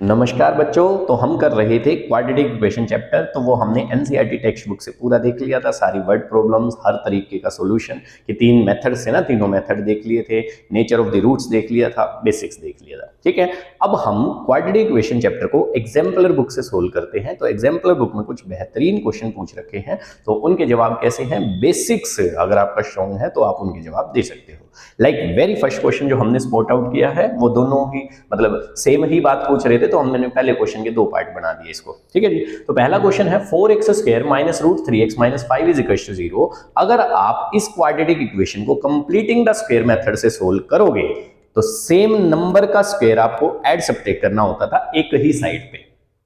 नमस्कार बच्चों। तो हम कर रहे थे क्वाड्रेटिक इक्वेशन चैप्टर। तो वो हमने एनसीईआरटी टेक्स्ट बुक से पूरा देख लिया था, सारी वर्ड प्रॉब्लम्स, हर तरीके का सॉल्यूशन कि तीन मेथड से ना, तीनों मेथड देख लिए थे, नेचर ऑफ द रूट्स देख लिया था, बेसिक्स देख लिया था। ठीक है, अब हम क्वाड्रेटिक इक्वेशन चैप्टर को एग्जाम्पलर बुक से सोल्व करते हैं। तो एग्जाम्पलर बुक में कुछ बेहतरीन क्वेश्चन पूछ रखे हैं, तो उनके जवाब कैसे हैं, बेसिक्स अगर आपका स्ट्रॉन्ग है तो आप उनके जवाब दे सकते हो। लाइक वेरी फर्स्ट क्वेश्चन जो हमने स्पॉट आउट किया है, वो दोनों ही मतलब सेम ही बात पूछ रहे थे, तो हमने पहले क्वेश्चन के दो पार्ट बना दिए इसको। ठीक है जी। तो पहला क्वेश्चन है 4x² minus root 3x minus 5 is equal to 0। अगर आप इस क्वाड्रेटिक इक्वेशन को कंप्लीटिंग द स्क्वायर मेथड से सोल्व करोगे तो सेम नंबर का स्क्वायर आपको ऐड सब्ट्रैक्ट करना होता था एक ही साइड पे।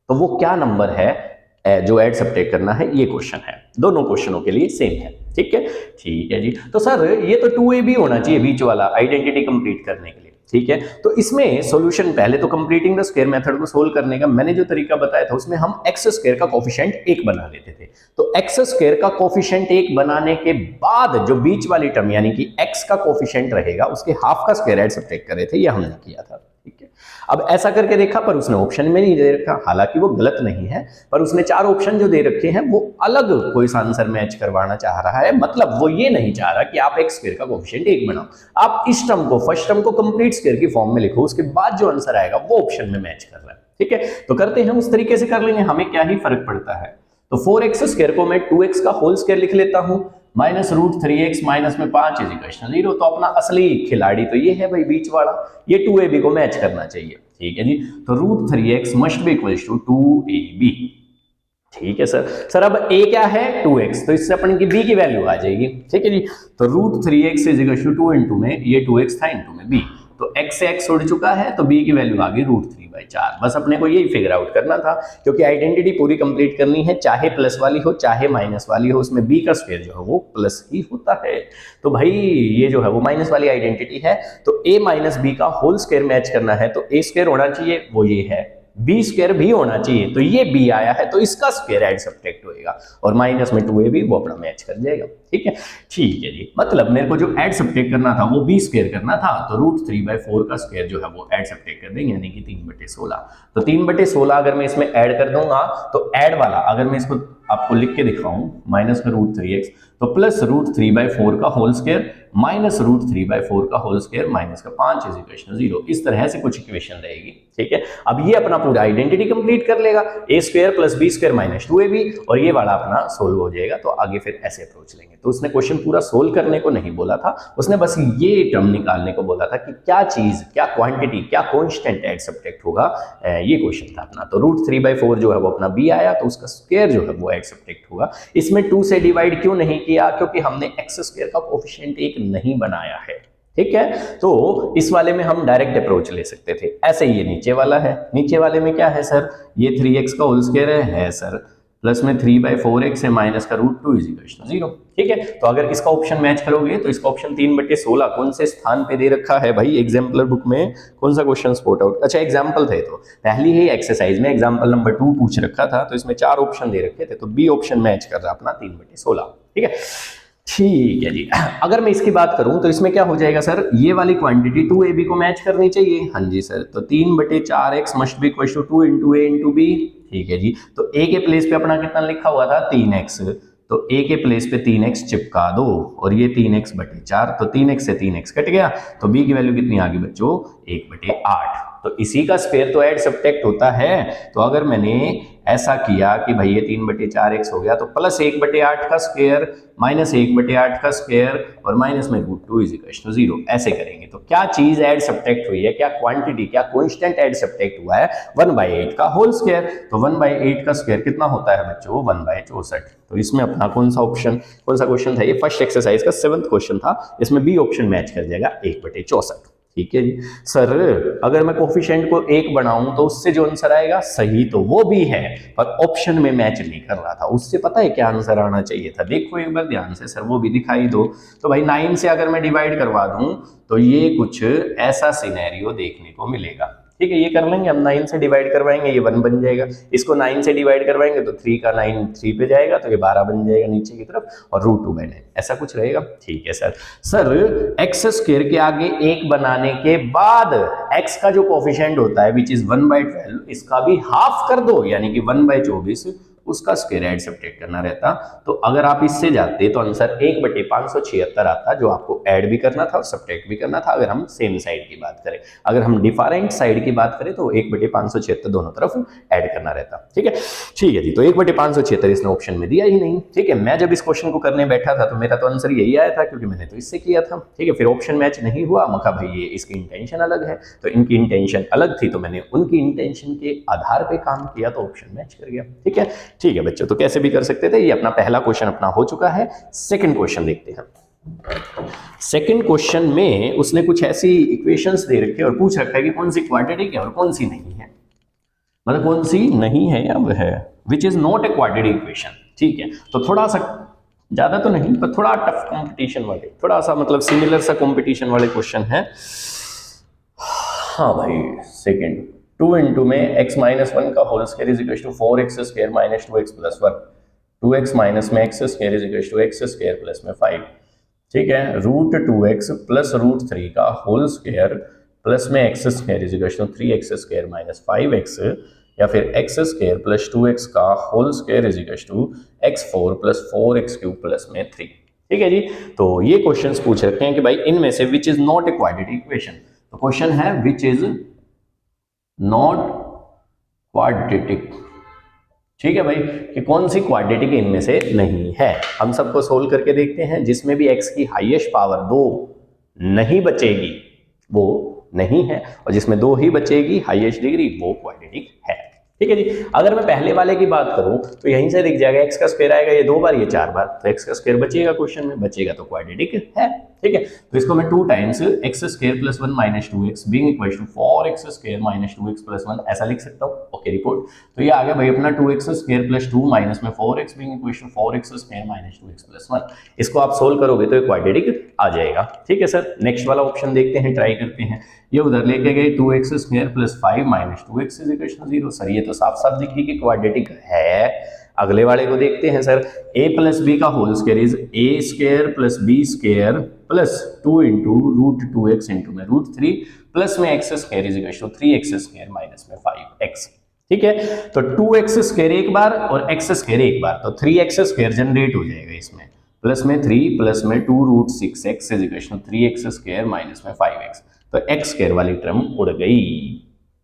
तो वो क्या नंबर है जो ऐड सब्ट्रैक्ट करना है, ये क्वेश्चन है। दोनों क्वेश्चनों के लिए सेम है। ठीक है, ठीक है जी। तो सर ये तो 2ab होना चाहिए बीच वाला, आइडेंटिटी कंप्लीट करने के लिए। ठीक है, तो इसमें सॉल्यूशन पहले तो कंप्लीटिंग द स्क्वायर मेथड को सोल्व करने का मैंने जो तरीका बताया था, उसमें हम एक्स स्क्वायर का कोफिशिएंट 1 बना लेते थे। तो एक्स स्क्वायर का कोफिशिएंट 1 बनाने के बाद जो बीच वाली टर्म यानी कि एक्स का कोफिशिएंट रहेगा, उसके हाफ का स्क्वायर ऐड सब्ट्रैक्ट कर रहे थे, ये हमने किया था। ठीक है, अब ऐसा करके देखा पर उसने ऑप्शन में नहीं दे रखा, हालांकि वो गलत नहीं है, पर उसने 4 ऑप्शन जो दे रखे हैं वो अलग कोई सा आंसर मैच करवाना चाह रहा है। मतलब वो ये नहीं चाह रहा कि आप एक्स स्क्वायर का कोफिशिएंट 1 बनाओ, आप इस टर्म को, फर्स्ट टर्म को कंप्लीट स्क्वायर की फॉर्म में लिखो, उसके बाद जो आंसर आएगा वो ऑप्शन में मैच कर रहा है। ठीक है, तो करते हैं उस तरीके से कर लेंगे, हमें क्या ही फर्क पड़ता है। तो 4x² को मैं 2x का होल स्क्वायर लिख लेता हूं, माइनस रूट 3x माइनस में 5 इज इक्वल टू 0। तो अपना असली खिलाड़ी तो ये है भाई, बीच वाला, ये 2ab को मैच करना चाहिए। ठीक है जी, तो root 3x must be equal to 2ab। ठीक है सर अब a क्या है 2x, तो इससे अपन की b की वैल्यू आ जाएगी। ठीक है जी, तो root 3x is equal to 2 into में ये 2x था इंटू में b, तो x से x उड़ चुका है, तो b की वैल्यू आ गई रूट 3/4। बस अपने को यही फिगर आउट करना था, क्योंकि आइडेंटिटी पूरी कंप्लीट करनी है, चाहे प्लस वाली हो चाहे माइनस वाली हो, उसमें b का स्क्वायर जो है वो प्लस ही होता है। तो भाई ये जो है वो माइनस वाली आइडेंटिटी है, तो a माइनस b का होल स्क्वायर मैच करना है, तो a स्क्वायर होना चाहिए, वो ये है, बी स्क्वायर भी होना चाहिए, तो ये बी आया है, तो इसका स्क्वायर ऐड सब्ट्रैक्ट होएगा, और माइनस में 2ab वो अपना मैच कर जाएगा। ठीक है, ठीक है जी। मतलब मेरे को जो ऐड सब्ट्रैक्ट करना था वो बी स्क्वायर करना था, तो रूट 3/4 का स्क्वायर जो है वो ऐड सब्ट्रैक्ट कर देंगे, यानी कि 3/16। तो 3/16 अगर मैं इसमें ऐड कर दूंगा, तो ऐड वाला अगर मैं इसको आपको लिख के दिखाऊं, माइनस में रूट 3x, तो प्लस रूट 3/4 का होल स्क्वायर माइनस रूट 3/4 का होल स्क्वायर माइनस का 5 इज इक्वल टू 0। इस तरह से कुछ इक्वेशन रहेगी। ठीक है, अब ये अपना पूरा आइडेंटिटी कंप्लीट कर लेगा, a square plus b square minus 2ab, और ये वाला अपना सोल्व हो जाएगा। तो आगे फिर ऐसे अप्रोच लेंगे। तो उसने क्वेश्चन पूरा सोल्व करने को नहीं बोला था, उसने बस ये टर्म निकालने को बोला था कि क्या चीज, क्या क्वांटिटी, क्या कांस्टेंट ऐड सब्ट्रैक्ट होगा, ये क्वेश्चन था अपना। तो रूट 3/4 जो है वो अपना b आया, तो उसका स्क्वायर जो है वो ऐड सब्ट्रैक्ट होगा। इसमें 2 से डिवाइड क्यों नहीं किया, क्योंकि हमने एक्स स्क्वायर का कोफिशिएंट 1 नहीं बनाया है। ठीक है, तो इस वाले में हम डायरेक्ट अप्रोच ले सकते थे। ऐसे ही ये नीचे वाला है, नीचे वाले में क्या है सर, ये 3x का होल स्क्वायर है सर, प्लस में 3/4x है माइनस का रूट 2 इज इक्वल टू 0। ठीक है, तो अगर इसका ऑप्शन मैच करोगे तो इसका ऑप्शन 3/16 कौन से स्थान पे दे रखा है भाई, एग्जाम्पलर बुक में कौन सा क्वेश्चन स्पॉट आउट, अच्छा एग्जाम्पल थे, तो पहली ही एक्सरसाइज में एग्जाम्पल नंबर 2 पूछ रखा था, तो इसमें 4 ऑप्शन दे रखे थे, तो बी ऑप्शन मैच कर रहा अपना 3/16। ठीक है, ठीक है जी। अगर मैं इसकी बात करूं तो इसमें क्या हो जाएगा सर, ये वाली क्वांटिटी 2ab को मैच करनी चाहिए। हाँ जी सर, तो 3/4x must be equal to 2 into a into b। ठीक है जी, तो a के प्लेस पे अपना कितना लिखा हुआ था 3x, तो a के प्लेस पे 3x चिपका दो, और ये 3x/4, तो 3x से 3x कट गया, तो b की वैल्यू कितनी आ गई बच्चों 1/8। तो इसी का स्क्वायर तो ऐड सब्ट्रैक्ट होता है। तो अगर मैंने ऐसा किया कि भाई ये 3/4x हो गया, तो प्लस 1/8 का स्क्वायर माइनस 1/8 का स्क्वायर और माइनस में रूट 2 इज इक्वल टू 0, ऐसे करेंगे। तो क्या चीज ऐड सब्ट्रैक्ट हुई है, क्या क्वांटिटी, क्या कांस्टेंट ऐड सब्ट्रैक्ट हुआ है, 1/8 का होल स्क्वायर। तो 1/8 का स्क्वायर कितना होता है बच्चों 1/64। तो इसमें अपना कौन सा ऑप्शन, कौन सा क्वेश्चन था, ये फर्स्ट एक्सरसाइज का 7th क्वेश्चन था, इसमें बी ऑप्शन मैच कर जाएगा 1/64। ठीक है जी सर, अगर मैं कोफिशिएंट को 1 बनाऊं तो उससे जो आंसर आएगा सही तो वो भी है, पर ऑप्शन में मैच नहीं कर रहा था, उससे पता है क्या आंसर आना चाहिए था, देखो एक बार ध्यान से सर, वो भी दिखाई दो। तो भाई 9 से अगर मैं डिवाइड करवा दूं तो ये कुछ ऐसा सिनेरियो देखने को मिलेगा। ठीक है, ये कर लेंगे हम, 9 से डिवाइड करवाएंगे ये 1 बन जाएगा, इसको 9 से डिवाइड करवाएंगे तो 3 का 9 3 पे जाएगा तो ये 12 बन जाएगा नीचे की तरफ, और √2/9 ऐसा कुछ रहेगा। ठीक है सर। सर एक्स स्क्वायर के आगे 1 बनाने के बाद एक्स का जो कोफिशिएंट होता है विच इज 1/12, इसका भी हाफ कर दो, यानी कि 1/24 उसका स्क्वायर ऐड सब्ट्रैक्ट करना रहता। तो अगर आप इससे जाते तो आंसर 1/576 आता, जो आपको ऐड भी करना था और सब्ट्रैक्ट भी करना था, अगर हम सेम साइड की बात करें। अगर हम डिफरेंट साइड की बात करें तो 1/576 दोनों तरफ ऐड करना रहता। ठीक है, ठीक है जी। तो 1/576 इसने ऑप्शन में दिया ही नहीं। ठीक है, मैं जब इस क्वेश्चन को करने बैठा था तो मेरा तो आंसर यही आया था, क्योंकि मैंने तो इससे किया था। ठीक है, फिर ऑप्शन मैच नहीं हुआ, मैं कहा भाई ये इसकी इंटेंशन अलग है, तो इनकी इंटेंशन अलग थी, तो मैंने उनकी इंटेंशन के आधार पे काम किया, तो ऑप्शन मैच कर गया। ठीक है, ठीक है बच्चों, तो कैसे भी कर सकते थे। ये अपना पहला क्वेश्चन अपना हो चुका है। सेकंड क्वेश्चन देखते हैं। सेकंड क्वेश्चन में उसने कुछ ऐसी इक्वेशंस दे रखी है और पूछ रखा है कि कौन सी क्वाड्रेटिक है और कौन सी नहीं है, मतलब कौन सी नहीं है या वह है, विच is not a quadratic equation. ठीक है, तो थोड़ा सा ज्यादा तो नहीं पर थोड़ा टफ कंपटीशन वाले, थोड़ा सा मतलब सिमिलर सा कंपटीशन वाले क्वेश्चन है। हाँ भाई, सेकंड 2 इंटू में x माइनस 1 का whole square is equal to 4x square minus 2x plus 1, 2x minus में x square is equal to x square plus में 5। ठीक है, √2x प्लस √3 का होल स्क्वायर प्लस में x square is equal to 3x square minus 5x, या फिर x square plus 2x का whole square is equal to x4 plus 4x cube plus में 3। ठीक है जी, तो ये क्वेश्चंस पूछ रखे हैं कि भाई इनमें से विच is not a quadratic equation. तो क्वेश्चन है विच इज नॉट क्वाड्रेटिक। ठीक है भाई, कि कौन सी क्वाड्रेटिक इनमें से नहीं है। हम सबको सोल्व करके देखते हैं। जिसमें भी x की हाईएस्ट पावर 2 नहीं बचेगी वो नहीं है, और जिसमें 2 ही बचेगी हाईएस्ट डिग्री वो क्वाड्रेटिक है। ठीक है जी, अगर मैं पहले वाले की बात करूं तो यहीं से दिख जाएगा x का स्क्वायर आएगा ये 2 बार ये 4 बार, तो x का स्क्वायर बचेगा, क्वेश्चन में बचेगा तो क्वाड्रेटिक है। ठीक है, तो इसको मैं 2 times x square plus 1 minus 2x being equal to 4x square minus 2x plus 1 ऐसा लिख सकता हूँ। ओके रिपोर्ट, तो ये आ गया भाई अपना 2x स्क्वायर प्लस 2 माइनस में 4x being equal to 4x square minus 2x plus 1। इसको आप सोल्व करोगे तो ये क्वाड्रेटिक आ जाएगा। ठीक है सर, नेक्स्ट वाला ऑप्शन देखते हैं, ट्राई करते हैं। ये उधर लेके गए 2x square plus 5 minus 2x is equal to 0। Sir ये तो साफ साफ दिखी कि क्वाड्रेटिक है। अगले वाले को देखते हैं सर, a प्लस बी का whole square is a square plus b square plus 2 into √2x into में √3 प्लस में x square is equal to 3x square minus में 5x। ठीक है, तो 2x स्क्वायर एक बार और x स्क्वायर एक बार, तो 3x स्क्वायर जनरेट हो जाएगा इसमें, प्लस में 3 प्लस में 2√6x is equal to 3x square minus में 5x। तो x स्क्वायर वाली टर्म उड़ गई,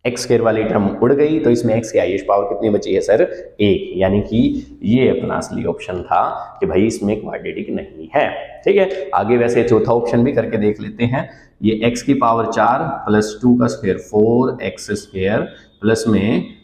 x स्क्वायर वाली टर्म उड़ गई, तो इसमें x की हाईएस्ट पावर कितनी बची है सर 1, यानी कि ये अपना असली ऑप्शन था कि भाई इसमें क्वाड्रेटिक नहीं है। ठीक है, आगे वैसे चौथा ऑप्शन भी करके देख लेते हैं। ये x की पावर 4 प्लस 2 का स्क्वायर 4x स्क्वायर प्लस में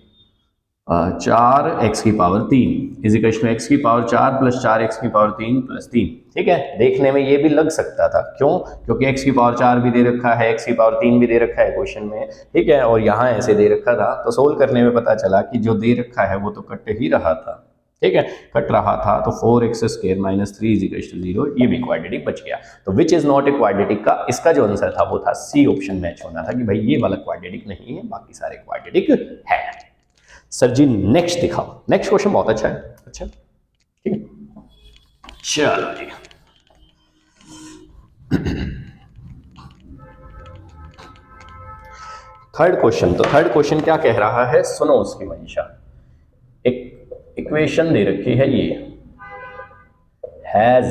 4x की power 3 is equal to x की पावर 4 प्लस 4x की पावर 3 प्लस 3। ठीक है, देखने में ये भी लग सकता था, क्यों? क्योंकि x की पावर 4 भी दे रखा है, x की पावर 3 भी दे रखा है क्वेश्चन में। ठीक है, और यहाँ ऐसे दे रखा था, तो सोल्व करने में पता चला कि जो दे रखा है वो तो कट ही रहा था। ठीक है, कट रहा था, तो 4x square minus 3 is equal to 0, ये भी क्वाड्रेटिक बच गया। तो which is not a quadratic का इसका जो आंसर था वो था सी ऑप्शन मैच होना था कि भाई ये वाला क्वाड्रेटिक नहीं है, बाकी सारे क्वाड्रेटिक है। सर जी नेक्स्ट दिखाओ। नेक्स्ट क्वेश्चन बहुत अच्छा है। अच्छा ठीक है, चलो जी थर्ड क्वेश्चन। तो थर्ड क्वेश्चन क्या कह रहा है, सुनो उसकी मंशा। एक इक्वेशन दे रखी है, ये हैज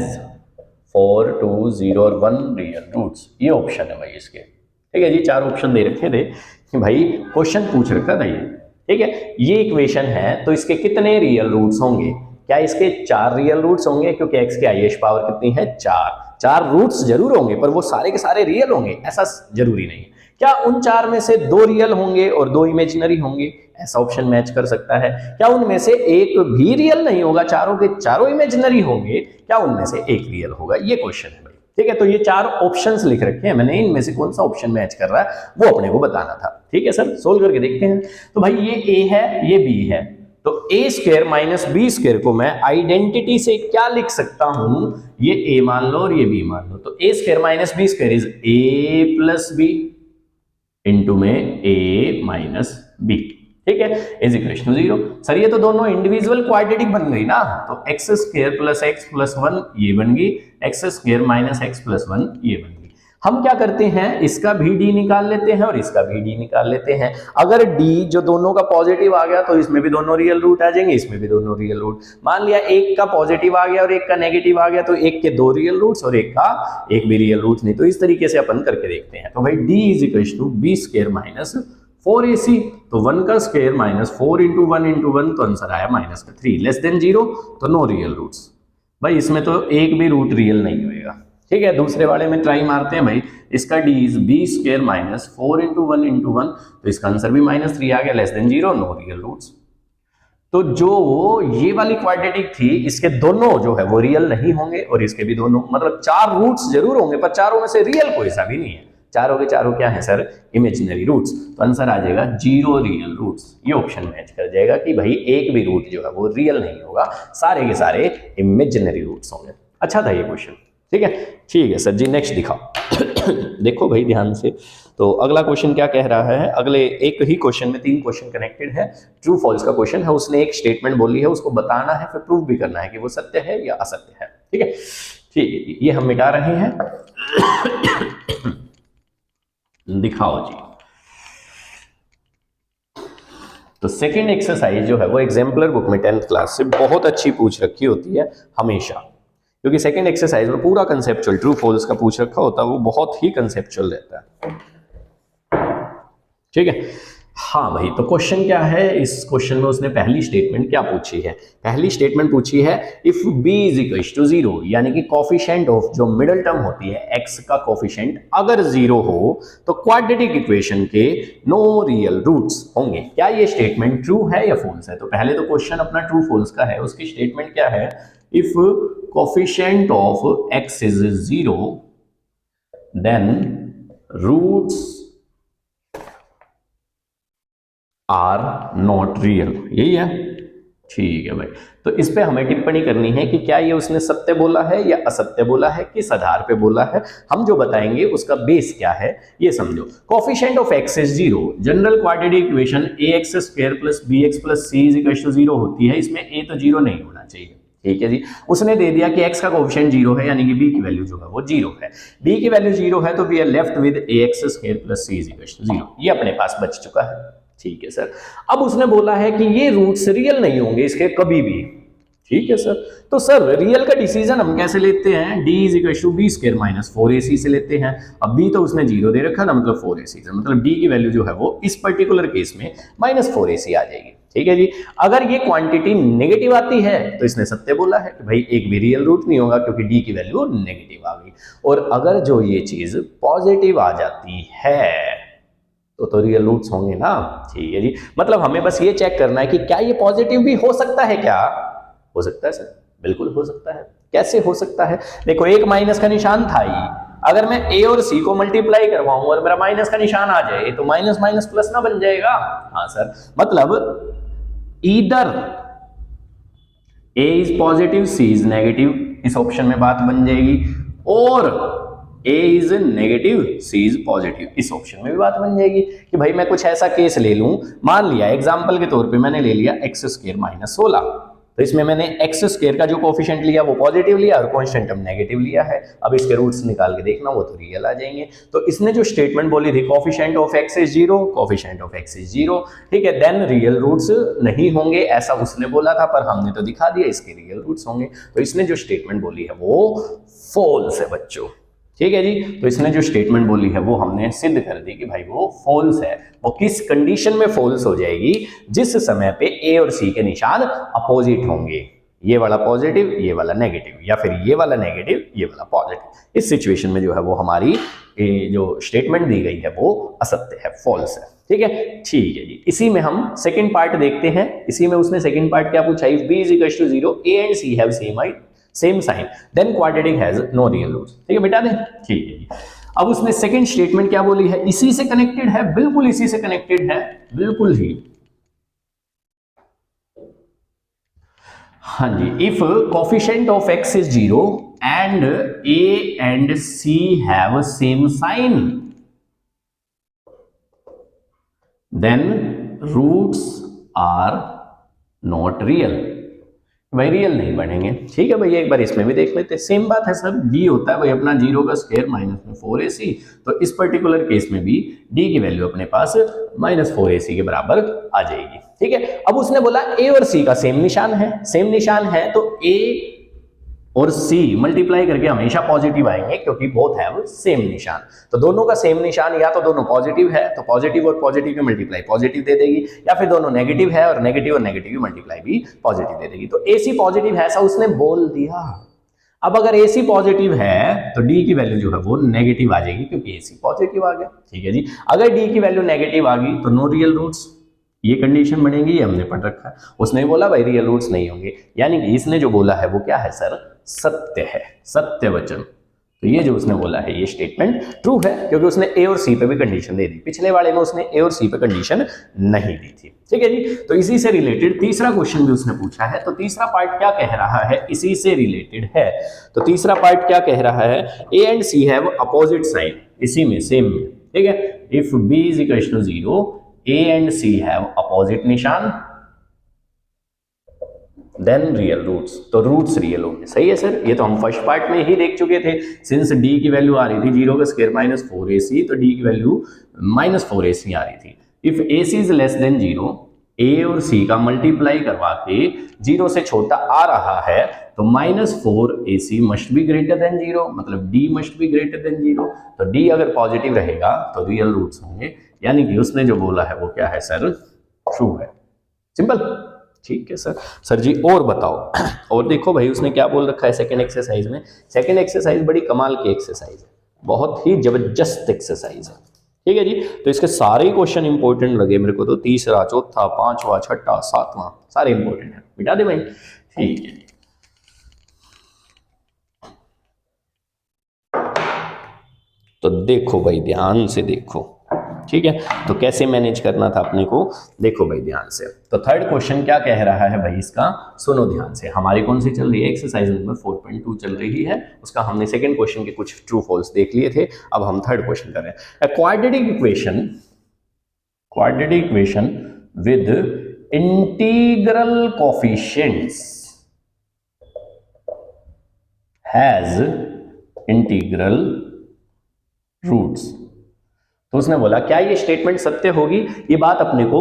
4 2 0 और 1 रियल रूट्स, ये ऑप्शन है भाई इसके। ठीक है जी, 4 ऑप्शन दे रखे थे कि भाई क्वेश्चन पूछ रखा था ये। ठीक है, ये इक्वेशन है तो इसके कितने रियल रूट्स होंगे? क्या इसके 4 रियल रूट्स होंगे? क्योंकि x की हाईएस्ट पावर कितनी है 4 रूट्स जरूर होंगे, पर वो सारे के सारे रियल होंगे ऐसा जरूरी नहीं है। क्या उन 4 में से 2 रियल होंगे और 2 इमेजिनरी होंगे? ऐसा ऑप्शन मैच कर सकता है। क्या उनमें से एक भी रियल नहीं होगा, चारों के चारों इमेजिनरी होंगे? क्या उनमें से एक रियल होगा? ये क्वेश्चन है भाई। ठीक है, तो ये 4 ऑप्शंस लिख रखे हैं मैंने, इनमें से कौन सा ऑप्शन मैच कर रहा है वो अपने को बताना था। ठीक है सर, सोल्व करके देखते हैं। तो भाई ये a है, ये b है, तो a square minus b square को मैं आइडेंटिटी से क्या लिख सकता हूं, ये a मान लो और ये b मान लो, तो a square minus b square is a plus b. Into में ए माइनस बी, ठीक है, इज इक्वल टू 0। सर ये तो दोनों इंडिविजुअल क्वाड्रेटिक बन गई ना, तो x square plus x plus 1 ये बन गई, x square minus x plus 1 ये बन गई। हम क्या करते हैं, इसका भी डी निकाल लेते हैं और इसका भी डी निकाल लेते हैं। अगर डी जो दोनों का पॉजिटिव आ गया तो इसमें भी दोनों रियल रूट आ जाएंगे, इसमें भी दोनों रियल रूट। मान लिया एक का पॉजिटिव आ गया और एक का नेगेटिव आ गया, तो एक के दो रियल रूट्स और एक का एक भी रियल रूट नहीं। तो इस तरीके से अपन करके देखते हैं। तो भाई d is equal to b square minus 4ac, तो 1 का स्क्वायर माइनस 4 इंटू 1 तो आंसर आया -3, लेस देन 0 तो नो रियल रूट्स। भाई इसमें तो एक भी रूट रियल नहीं होएगा, ठीक है। दूसरे वाले में ट्राई मारते हैं भाई, इसका d is b square minus 4 into 1 तो इसका आंसर भी -3 आ गया, less than 0 no real roots. तो जो ये वाली क्वाड्रेटिक थी, इसके दोनों जो है वो रियल नहीं होंगे और इसके भी दोनों, मतलब 4 रूट्स जरूर होंगे पर चारों में से रियल कोई सा भी नहीं है। चारों के चारों क्या है सर, इमेजिनरी रूट्स। तो आंसर आ जाएगा 0 रियल रूट्स। ये ऑप्शन मैच कर जाएगा कि भाई एक भी रूट जो है वो रियल नहीं होगा, सारे के सारे इमेजिनरी रूट्स होंगे। अच्छा था ये क्वेश्चन, ठीक है सर जी। नेक्स्ट दिखाओ। देखो भाई ध्यान से, तो अगला क्वेश्चन क्या कह रहा है, अगले एक ही क्वेश्चन में 3 क्वेश्चन कनेक्टेड है। ट्रू फॉल्स का क्वेश्चन है, उसने एक स्टेटमेंट बोली है, उसको बताना है, फिर प्रूव भी करना है कि वो सत्य है या असत्य है, ठीक है। ये हम मिटा रहे हैं। दिखाओ जी। तो सेकंड एक्सरसाइज जो है वो एग्जाम्पलर बुक में 10th क्लास से बहुत अच्छी पूछ रखी होती है हमेशा, क्योंकि सेकंड एक्सरसाइज में पूरा कंसेप्चुअल ट्रू फॉल्स का पूछ रखा होता है, वो बहुत ही कंसेप्चुअल रहता है, ठीक है। हाँ भाई, तो क्वेश्चन क्या है, इस क्वेश्चन में उसने पहली स्टेटमेंट क्या पूछी है, पहली स्टेटमेंट पूछी है if b is equal to 0, यानी कि कोफिशिएंट ऑफ जो मिडिल टर्म होती है x का कोफिशिएंट अगर 0 हो तो क्वाड्रेटिक इक्वेशन के नो रियल रूट्स होंगे। क्या ये स्टेटमेंट ट्रू है या फॉल्स है? तो पहले तो क्वेश्चन अपना ट्रू फॉल्स का है, उसकी स्टेटमेंट क्या है, if coefficient of x is 0 then roots are not real, यही है, ठीक है भाई। तो इस पे हमें टिप्पणी करनी है कि क्या ये उसने सत्य बोला है या असत्य बोला है, किस आधार पे बोला है। हम जो बताएंगे उसका बेस क्या है ये समझो। Coefficient of x is 0, general quadratic equation ax square plus bx plus c is equal to 0 होती है, इसमें a तो 0 नहीं होना चाहिए, ठीक है जी। उसने दे दिया कि x का कोफिशिएंट 0 है, यानी कि b की वैल्यू जो है वो 0 है, b की वैल्यू 0 है, तो we are left with ax square plus c is equal to 0, ये अपने पास बच चुका है, ठीक है सर। अब उसने बोला है कि ये रूट्स रियल नहीं होंगे इसके कभी भी, ठीक है सर। तो सर रियल का डिसीजन हम कैसे लेते हैं, d is equal to b square minus 4ac से लेते हैं। अब b तो उसने 0 दे रखा ना, मतलब 4ac से, मतलब d की वैल्यू जो है वो इस पर्टिकुलर केस में -4ac आ जाएगी, ठीक है जी। अगर ये क्वांटिटी नेगेटिव आती है तो इसने सत्य बोला है कि भाई एक भी रियल रूट नहीं होगा क्योंकि d की वैल्यू नेगेटिव आ गई। और अगर जो ये चीज पॉजिटिव आ जाती है तो रियल रूट्स होंगे ना, ठीक है जी। मतलब हमें बस ये चेक करना है कि क्या ये पॉजिटिव भी हो सकता है, क्या हो सकता है सर, बिल्कुल हो सकता है। कैसे हो सकता है, देखो एक माइनस का निशान था ही, अगर मैं a और c को मल्टीप्लाई करवाऊं और मेरा माइनस का निशान आ जाए तो माइनस माइनस प्लस ना बन जाएगा। हाँ सर, मतलब either a is positive c is negative, इस ऑप्शन में बात बन जाएगी, और a is negative c is positive, इस ऑप्शन में भी बात बन जाएगी। कि भाई मैं कुछ ऐसा केस ले लूं, मान लिया एग्जांपल के तौर पे मैंने ले लिया x स्क्वायर माइनस 16, तो इसमें मैंने x स्क्वायर का जो कोफिशिएंट लिया वो पॉजिटिव लिया और कांस्टेंट टर्म नेगेटिव लिया है। अब इसके रूट्स निकाल के देखना, वो तो रियल आ जाएंगे। तो इसने जो स्टेटमेंट बोली थी coefficient of x is 0, coefficient of x is 0, ठीक है, देन रियल रूट्स नहीं होंगे, ऐसा उसने बोला था, पर हमने तो दिखा दिया इसके रियल रूट्स होंगे। तो इसने जो स्टेटमेंट बोली है वो फॉल्स है बच्चों, ठीक है जी। तो इसने जो स्टेटमेंट बोली है वो हमने सिद्ध कर दी कि भाई वो फॉल्स है। वो किस कंडीशन में फॉल्स हो जाएगी, जिस समय पे a और c के निशान अपोजिट होंगे, ये वाला पॉजिटिव ये वाला नेगेटिव, या फिर ये वाला नेगेटिव ये वाला पॉजिटिव। इस सिचुएशन में जो है वो हमारी जो स्टेटमेंट दी गई है वो असत्य है, फॉल्स है, ठीक है। ठीक है जी, इसी में हम सेकंड पार्ट देखते हैं। इसी में उसने सेकंड पार्ट क्या पूछा, if b is equal to 0 a and c have same sign then quadratic has no real roots, ठीक है, मिटा दें, ठीक है जी। अब उसने सेकंड स्टेटमेंट क्या बोली है, इसी से कनेक्टेड है, बिल्कुल इसी से कनेक्टेड है, बिल्कुल ही। हाँ जी, if coefficient of x is 0 and a and c have same sign, then roots are not real, भाई रियल नहीं बनेंगे। ठीक है भैया, एक बार इसमें भी देख लेते हैं। सेम बात है सर, डी होता है भाई अपना 0 का स्क्वायर माइनस में 4ac, तो इस पर्टिकुलर केस में भी डी की वैल्यू अपने पास माइनस 4ac के बराबर आ जाएगी। ठीक है, अब उसने बोला ए और सी का सेम निशान है, सेम निशान है तो ए और सी मल्टीप्लाई करके हमेशा पॉजिटिव आएंगे क्योंकि बोथ हैव सेम निशान। तो दोनों का सेम निशान, या तो दोनों पॉजिटिव है तो पॉजिटिव और पॉजिटिव की मल्टीप्लाई पॉजिटिव दे देगी, या फिर दोनों नेगेटिव है और नेगेटिव की मल्टीप्लाई भी पॉजिटिव दे देगी। तो AC पॉजिटिव है ऐसा उसने बोल दिया। अब अगर AC पॉजिटिव है तो D की वैल्यू जो है वो नेगेटिव आ जाएगी क्योंकि AC पॉजिटिव आ गया। ठीक है जी, अगर D की वैल्यू नेगेटिव आ गई तो नो रियल रूट्स, ये कंडीशन बनेगी, ये हमने पढ़ रखा है। उसने बोला भाई रियल रूट्स नहीं होंगे, यानी कि इसने जो बोला है वो क्या है सर, सत्य है, सत्य वचन। तो ये जो उसने बोला है ये स्टेटमेंट ट्रू है क्योंकि उसने ए और सी पे भी कंडीशन दे दी। पिछले वाले में उसने ए और सी पे कंडीशन नहीं दी थी। ठीक है जी, तो इसी से रिलेटेड तीसरा क्वेश्चन भी उसने पूछा है। तो तीसरा पार्ट क्या कह रहा है, इसी से रिलेटेड है। तो तीसरा पार्ट क्या कह रहा है, a and c have opposite side, इसी में सेम में। ठीक है, if b is equal to 0 A and C have opposite निशान, then real roots, तो रूट्स रियल होंगे। सही है सर, ये तो हम फर्स्ट पार्ट में ही देख चुके थे। सिंस D की वैल्यू आ रही थी 0 का स्क्वायर माइनस 4ac, तो D की वैल्यू माइनस 4ac आ रही थी। If AC is less than 0, A और C का मल्टीप्लाई करवा के 0 से छोटा आ रहा है तो minus 4ac must be greater than 0, मतलब D must be greater than 0। तो D अगर पॉजिटिव रहेगा तो रियल रूट्स होंगे, यानी कि उसने जो बोला है वो क्या है सर, ट्रू है। सिंपल। ठीक है सर। सर जी और बताओ, और देखो भाई उसने क्या बोल रखा है सेकंड एक्सरसाइज में। सेकंड एक्सरसाइज बड़ी कमाल की एक्सरसाइज है, बहुत ही जबरदस्त एक्सरसाइज है। ठीक है जी, तो इसके सारे क्वेश्चन इंपॉर्टेंट लगे मेरे को, तो तीसरा, चौथा, पांचवा, छठा, सातवां सारे इंपॉर्टेंट है। मिटा दे भाई। ठीक है, तो देखो भाई ध्यान से देखो। ठीक है, तो कैसे मैनेज करना था अपने को, देखो भाई ध्यान से। तो थर्ड क्वेश्चन क्या कह रहा है भाई इसका, सुनो ध्यान से। हमारी कौन सी चल रही है, एक्सरसाइज नंबर 4.2 चल रही है। उसका हमने सेकंड क्वेश्चन के कुछ ट्रू फॉल्स देख लिए थे, अब हम थर्ड क्वेश्चन कर रहे हैं। Quadratic equation with integral coefficients has integral roots. तो उसने बोला क्या ये स्टेटमेंट सत्य होगी, ये बात अपने को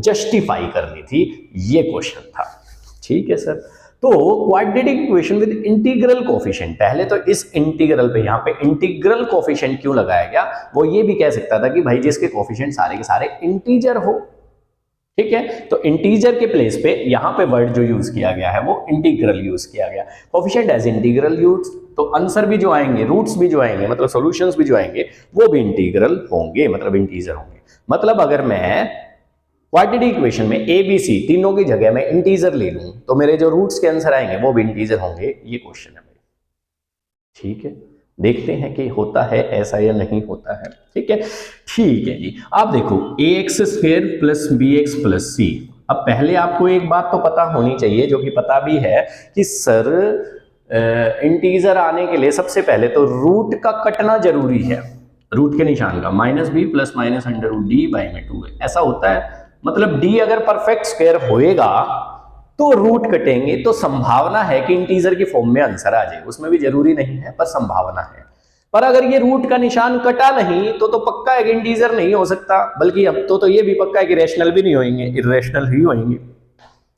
जस्टिफाई करनी थी, ये क्वेश्चन था। ठीक है सर, तो quadratic equation with integral coefficient, पहले तो इस इंटीग्रल पे यहाँ पे इंटीग्रल कोफिशिएंट क्यों लगाया गया, वो ये भी कह सकता था कि भाई जिसके कोफिशिएंट सारे के सारे इंटीजर हो। ठीक है, तो इंटीजर के प्लेस पे यहां पे वर्ड जो यूज किया गया है वो इंटीग्रल यूज किया गया, कोफिशिएंट एज इंटीग्रल यूज। तो आंसर भी जो आएंगे, रूट्स भी जो आएंगे, मतलब सॉल्यूशंस भी जो आएंगे वो भी इंटीग्रल होंगे, मतलब इंटीजर होंगे। मतलब अगर मैं क्वाड्रेटिक इक्वेशन में ए बी सी तीनों की जगह मैं इंटीजर ले लूं तो मेरे जो रूट्स के आंसर आएंगे वो भी इंटीजर होंगे, ये क्वेश्चन है भाई। ठीक है, देखते हैं कि होता है ऐसा या नहीं होता है। ठीक है, ठीक है जी। आप देखो ax square plus bx plus c। अब पहले आपको एक बात तो पता होनी चाहिए, जो कि पता भी है, कि सर इंटीजर आने के लिए सबसे पहले तो रूट का कटना जरूरी है, रूट के निशान का, minus b plus minus under root d by में 2 ऐसा होता है। मतलब d अगर परफेक्ट स्क्वायर होएगा तो रूट कटेंगे, तो संभावना है कि इंटीजर की फॉर्म में आंसर आ जाए, उसमें भी जरूरी नहीं है पर संभावना है। पर अगर ये रूट का निशान कटा नहीं तो पक्का है कि इंटीजर नहीं हो सकता, बल्कि अब तो ये भी पक्का है कि रैशनल भी नहीं होंगे, इरेशनल ही होंगे,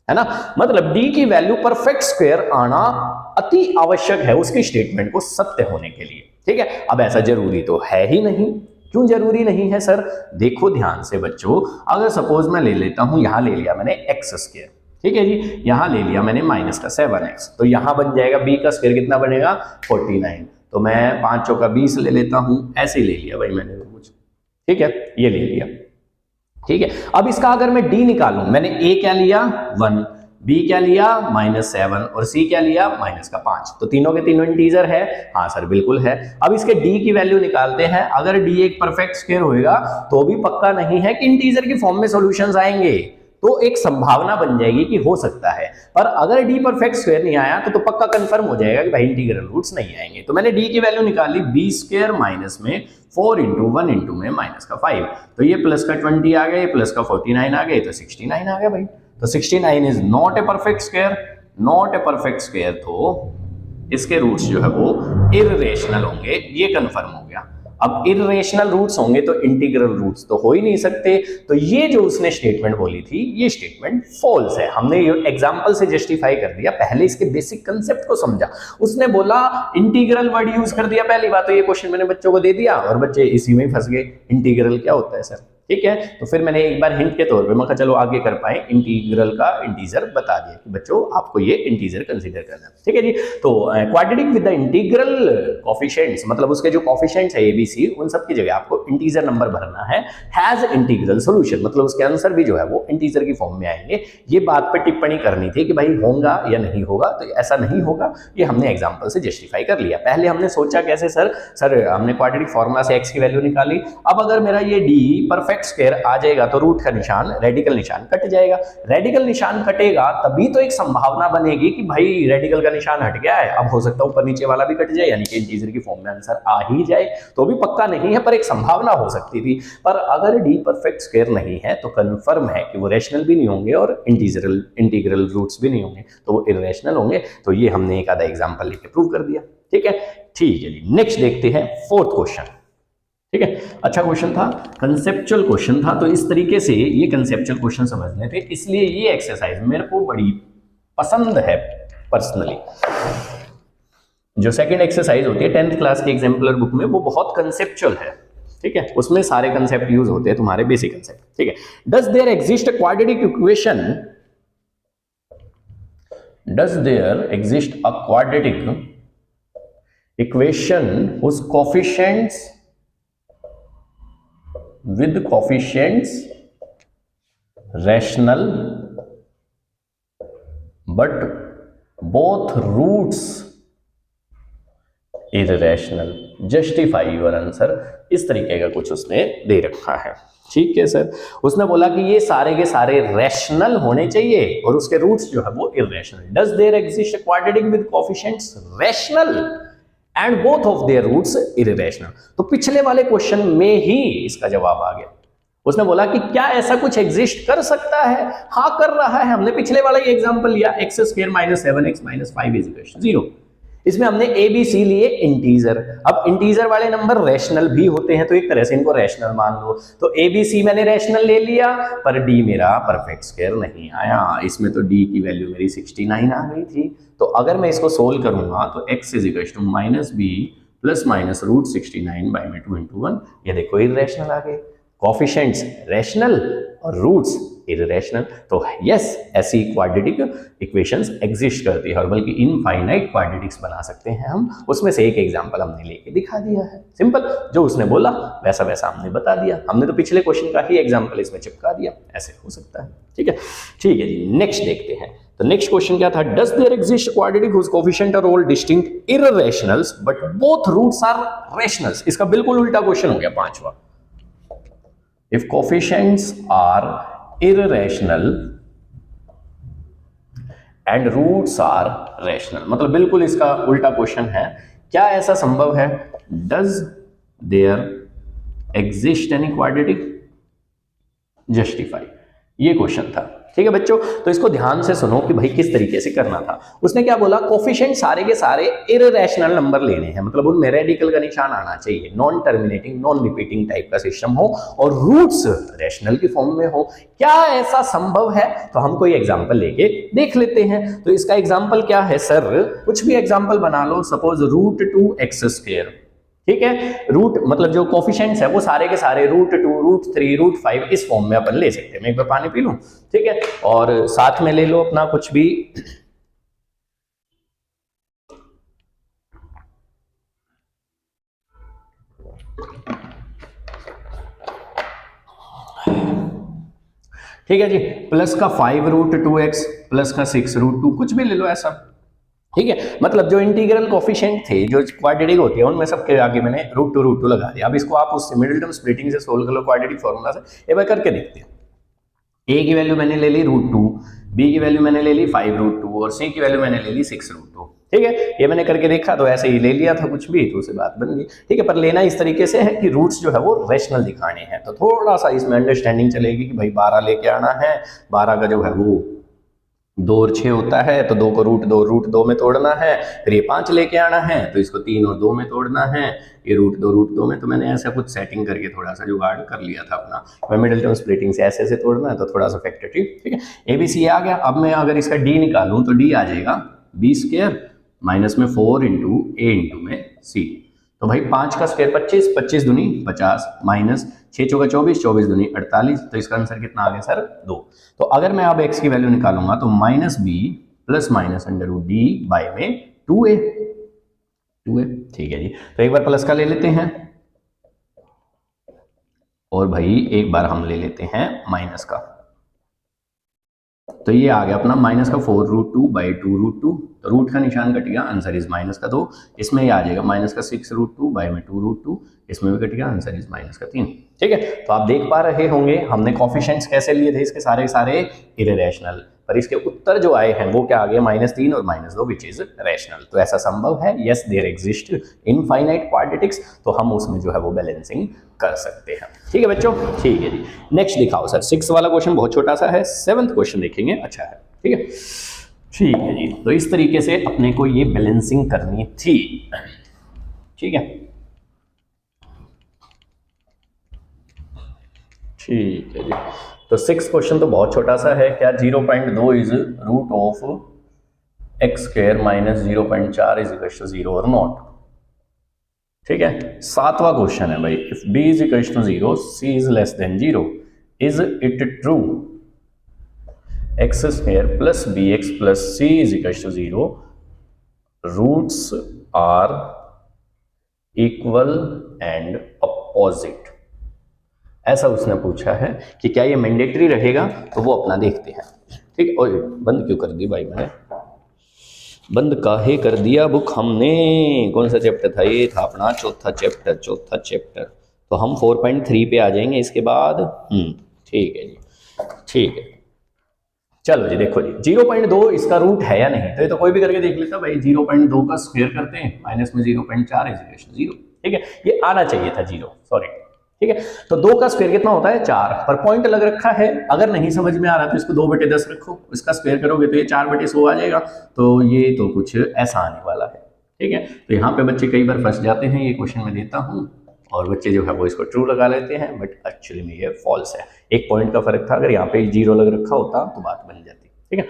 है ना। मतलब डी की वैल्यू परफेक्ट स्क्वायर आना अति आवश्यक है उसकी स्टेटमेंट को सत्य होने के लिए। ठीक है, अब ऐसा जरूरी तो है ही नहीं। क्यों जरूरी नहीं है सर, देखो ध्यान से बच्चों। अगर सपोज मैं ले लेता हूं, यहां ले लिया मैंने एक्स स्क्वायर, ठीक है जी, यहां ले लिया मैंने माइनस का 7x, तो यहां बन जाएगा b का स्क्वायर कितना बनेगा 49। तो मैं 5 चौका 20 ले लेता हूं, ऐसे ही ले लिया भाई मैंने कुछ। ठीक है, ये ले लिया। ठीक है, अब इसका अगर मैं d निकालूं, मैंने a क्या लिया 1, b क्या लिया -7 और c क्या लिया -5, तो तीनों के तीनों इंटीजर है। हाँ सर बिल्कुल है। अब इसके d की वैल्यू निकालते हैं। अगर d एक परफेक्ट स्क्वायर होएगा तो भी पक्का नहीं है कि इंटीजर की फॉर्म में सॉल्यूशंस आएंगे, तो एक संभावना बन जाएगी कि हो सकता है। पर अगर डी परफेक्ट स्क्वायर नहीं आया तो पक्का कंफर्म हो जाएगा कि भाई इंटीग्रल रूट्स नहीं आएंगे। तो मैंने डी की वैल्यू निकाली, बी स्क्वायर माइनस में 4 इंटू 1 इंटू में माइनस का 5, तो ये प्लस का 20 आ गया, ये प्लस का 49 आ गया, तो 69 आ गया भाई। तो 69 is not a perfect square, not a perfect square, तो इसके रूट्स जो है वो इररेशनल होंगे, ये कंफर्म हो गया। अब इररेशनल रूट्स होंगे तो इंटीग्रल रूट्स तो हो ही नहीं सकते। तो ये जो उसने स्टेटमेंट बोली थी, ये स्टेटमेंट फॉल्स है। हमने ये एग्जांपल से जस्टिफाई कर दिया, पहले इसके बेसिक कंसेप्ट को समझा। उसने बोला इंटीग्रल वर्ड यूज कर दिया पहली बात, तो ये क्वेश्चन मैंने बच्चों को दे दिया और बच्चे इसी में फंस गए। इंटीग्रल क्या होता है सर, ठीक है। तो फिर मैंने एक बार हिंट के तौर पे मैं कहा चलो आगे कर पाए, इंटीग्रल का इंटीजर बता दिया कि बच्चों आपको ये इंटीजर कंसीडर करना है, ठीक है जी। तो quadratic with the integral coefficients, मतलब उसके जो कोफिशिएंट्स है एबीसी, उन सब की जगह आपको इंटीजर नंबर भरना है। हैज इंटीग्रल सॉल्यूशन, मतलब उसके आंसर भी जो है वो इंटीजर की फॉर्म में आएंगे। ये बात पे टिप्पणी करनी थी कि भाई होगा या नहीं होगा, तो ऐसा नहीं होगा, ये हमने एग्जांपल से जस्टिफाई कर लिया। पहले हमने सोचा कैसे सर हमने क्वाड्रेटिक फॉर्मूला से एक्स की वैल्यू निकाली। अब अगर मेरा ये डी परफेक्ट स्क्वायर आ जाएगा तो रूट का निशान, रेडिकल निशान कट जाएगा। रेडिकल निशान कटेगा तभी तो एक संभावना बनेगी कि भाई रेडिकल का निशान हट गया है, अब हो सकता है ऊपर नीचे वाला भी कट जाए, यानी कि इंटीजर की फॉर्म में आंसर आ ही जाए। तो भी पक्का नहीं है पर एक संभावना हो सकती थी। पर अगर डी परफेक्ट स्क्वायर नहीं है तो कंफर्म है कि वो रैशनल भी नहीं होंगे और इंटीग्रल रूट्स भी नहीं होंगे, तो वो इररेशनल होंगे। तो ये हमने एक आधा एग्जांपल लेके प्रूव कर दिया, ठीक है। ठीक है जी, नेक्स्ट देखते हैं फोर्थ क्वेश्चन, ठीक है। अच्छा क्वेश्चन था, कंसेप्चुअल क्वेश्चन था, तो इस तरीके से ये कंसेप्चुअल क्वेश्चन समझने थे, इसलिए ये एक्सरसाइज मेरे को बड़ी पसंद है पर्सनली। जो सेकंड एक्सरसाइज होती है 10th क्लास की एग्जाम्पलर बुक में, वो बहुत कंसेप्चुअल है, ठीक है। उसमें सारे कंसेप्ट यूज होते हैं, तुम्हारे बेसिक कंसेप्ट, ठीक है। Does there exist a quadratic equation, does there exist a quadratic equation whose coefficients with coefficients rational but both roots irrational, justify your answer। इस तरीके का कुछ उसने दे रखा है, ठीक है सर। उसने बोला कि ये सारे के सारे रैशनल होने चाहिए और उसके रूट्स जो है वो irrational. Does there exist quadratic with coefficients rational and both of their roots irrational. तो पिछले वाले क्वेश्चन में ही इसका जवाब आ गया। उसने बोला कि क्या ऐसा कुछ एग्जिस्ट कर सकता है? हाँ कर रहा है। हमने पिछले वाला ही एग्जांपल लिया, x square minus 7x minus 5 is equal to 0। इसमें हमने ए बी सी लिए इंटीजर। अब इंटीजर वाले नंबर रैशनल भी होते हैं, तो एक तरह से इनको रैशनल मान लो। तो ए बी सी मैंने रैशनल ले लिया, पर डी मेरा परफेक्ट स्क्वायर नहीं आया। इसमें तो डी की वैल्यू मेरी 69 आ गई थी। तो अगर मैं इसको सोल्व करूंगा तो x is equal to minus b plus minus root 69 by में 2 इंटू 1। ये देखो इररेशनल आ गए, कोएफिशिएंट्स रैशनल और रूट्स इररेशनल। तो यस, ऐसी क्वाड्रेटिक इक्वेशंस एग्जिस्ट करती है और बल्कि इनफाइनाइट क्वाड्रेटिक्स बना सकते हैं हम। उसमें से एक एग्जांपल हमने लेके दिखा दिया है। सिंपल, जो उसने बोला वैसा वैसा हमने बता दिया। हमने तो पिछले क्वेश्चन का ही एग्जांपल इसमें चिपका दिया। ऐसे हो सकता है, ठीक है। ठीक है जी, नेक्स्ट देखते हैं। तो नेक्स्ट क्वेश्चन क्या था? Does there exist quadratic whose coefficient are all distinct irrationals but both roots are rationals. इसका बिल्कुल उल्टा क्वेश्चन हो गया पांचवा। If coefficients are irrational and roots are rational, मतलब बिल्कुल इसका उल्टा क्वेश्चन है। क्या ऐसा संभव है? Does there exist any quadratic? Justify, ये क्वेश्चन था, ठीक है बच्चों। तो इसको ध्यान से सुनो कि भाई किस तरीके से करना था। उसने क्या बोला? कोएफिशिएंट सारे के सारे इररेशनल नंबर लेने हैं, मतलब उनमें रेडिकल का निशान आना चाहिए, non terminating non repeating type का सिस्टम हो और रूट्स रैशनल की फॉर्म में हो। क्या ऐसा संभव है? तो हम कोई एग्जांपल लेके देख लेते हैं। तो इसका एग्जांपल क्या है सर? कुछ भी एग्जांपल बना लो, सपोज रूट 2x स्क्वायर, ठीक है। रूट मतलब जो कोएफिशिएंट्स है वो सारे के सारे रूट 2, रूट 3, रूट 5 इस फॉर्म में अपन ले सकते हैं। मैं एक बार पानी पी लूं, ठीक है। और साथ में ले लो अपना कुछ भी, ठीक है जी। प्लस का 5 रूट 2x प्लस का 6 रूट 2, कुछ भी ले लो ऐसा, ठीक है। मतलब जो इंटीग्रल कोएफिशिएंट थे, जो क्वाड्रेटिक होती है, उनमें सबके आगे मैंने रूट टू लगा दिया। अब इसको आप उससे मिडिल टर्म स्प्लिटिंग से सोल्व कर लो, क्वाड्रेटिक फॉर्मूला से। एक बार करके देखते हैं। ए की वैल्यू मैंने ले ली √2, बी की वैल्यू मैंने ले ली 5√2 और सी की वैल्यू मैंने ले ली 6√2। ठीक है, ये मैंने करके देखा तो ऐसे ही ले लिया था कुछ भी, तो उससे बात बन गई। ठीक है, पर लेना इस तरीके से है कि रूट्स जो है वो रेशनल दिखाने हैं, तो थोड़ा सा इसमें अंडरस्टैंडिंग चलेगी कि भाई 12 लेके आना है, 12 का जो है वो 2 और 6 होता है, तो 2 को √2 में तोड़ना है, फिर ये 5 लेके आना है तो इसको 3 और 2 में तोड़ना है, ये √2 में। तो मैंने ऐसा कुछ सेटिंग करके थोड़ा सा जुगाड़ कर लिया था अपना। मिडिल टर्म स्प्लिटिंग से ऐसे ऐसे तोड़ना है तो थोड़ा सा फैक्टरेटिव। ठीक है, ABC आ गया। अब मैं अगर इसका D निकालूं तो D आ जाएगा B² माइनस में 4 इंटू A इंटू में C। तो भाई 5 का स्क्वायर 25, 25 दूनी 50 माइनस 6 चौका 24, 24 दूनी 48। तो इसका आंसर कितना आ गया सर 2। तो अगर मैं अब x की वैल्यू निकालूंगा तो -b plus minus √d by में 2a। ठीक है जी, तो एक बार प्लस का ले लेते हैं और भाई एक बार हम ले लेते हैं माइनस का। तो ये आ गया अपना माइनस का 4√2 बाई 2√2। तो रूट का निशान कट गया, आंसर इज माइनस का 2। इसमें ये आ जाएगा माइनस का 6√2 बाई में 2√2, इसमें भी कट गया, आंसर इज माइनस का 3। ठीक है, तो आप देख पा रहे होंगे हमने कोफिशिएंट्स कैसे लिए थे इसके सारे इररेशनल, पर इसके उत्तर जो आए हैं वो क्या आ गए -3 और -2 विच इज रैशनल। तो ऐसा संभव है, yes there exist infinite quadratics, तो हम उसमें जो है वो बैलेंसिंग कर सकते हैं। ठीक है बच्चों, ठीक है जी। नेक्स्ट दिखाओ सर, 6 वाला क्वेश्चन बहुत छोटा सा है, 7th क्वेश्चन देखेंगे। अच्छा है, ठीक है, ठीक है जी। तो इस तरीके से अपने को ये बैलेंसिंग करनी थी। ठीक है, ठीक है जी। तो 6 क्वेश्चन तो बहुत छोटा सा है, क्या 0.2 is root of x² minus 0.4 is equal to 0 और नॉट। ठीक है, 7वां क्वेश्चन है भाई, if b is equal to 0 c is less than 0 is it true x² plus bx plus c is equal to 0 roots are equal and opposite. ऐसा उसने पूछा है कि क्या ये मैंडेटरी रहेगा, तो वो अपना देखते हैं। ठीक है, ओए बंद क्यों कर दी भाई, मैंने बंद काहे कर दिया बुक हमने। कौन सा चैप्टर था ये, था अपना चौथा चैप्टर। तो हम 4.3 पे आ जाएंगे इसके बाद। ठीक है जी, ठीक है, चलो जी। देखो जी, 0.2 इसका रूट है या नहीं, तो ये तो कोई भी करके देख लेता भाई। 0.2 का स्क्वायर करते हैं, माइनस में 0.4 इज इक्वल टू 0। ठीक है, ये आना चाहिए था 0, सॉरी। ठीक है, तो 2 का स्क्वायर कितना होता है 4, पर पॉइंट अलग रखा है। अगर नहीं समझ में आ रहा तो इसको 2/10 रखो, इसका स्क्वायर करोगे तो ये 4/100 आ जाएगा। तो ये तो कुछ ऐसा आने वाला है। ठीक है, तो यहाँ पे बच्चे कई बार फंस जाते हैं, ये क्वेश्चन मैं देता हूँ और बच्चे जो है वो इसको ट्रू लगा लेते हैं, बट एक्चुअली में ये फॉल्स है। एक पॉइंट का फर्क था, अगर यहाँ पे 0 लग रखा होता तो बात बन जाती। ठीक है,